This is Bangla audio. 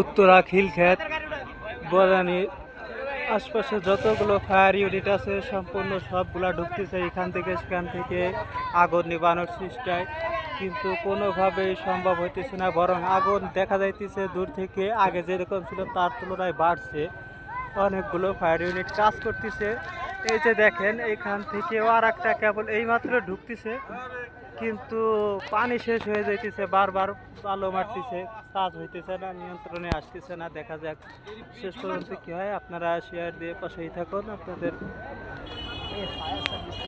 উত্তরা খিলক্ষেত বরানির আশপাশে যতগুলো ফায়ার ইউনিট আছে সম্পূর্ণ সবগুলা ঢুকতেছে এখান থেকে সেখান থেকে আগুন নিবানোর চেষ্টায়, কিন্তু কোনোভাবেই সম্ভব হইতেছে না। বরং আগুন দেখা যাইতেছে দূর থেকে আগে যেরকম ছিল তার তুলনায় বাড়ছে। অনেকগুলো ফায়ার ইউনিট কাজ করতেছে। এই যে দেখেন এখান থেকেও আর একটা কেবল এইমাত্র ঢুকতেছে, কিন্তু পানি শেষ হয়ে যাইতেছে, বারবার আলো মারতেছে, কাজ হইতেছে না, নিয়ন্ত্রণে আসতেছে না। দেখা যাক শেষ পর্যন্ত কি হয়। আপনারা শেয়ার দিয়ে পাশেই থাকুন। আপনাদের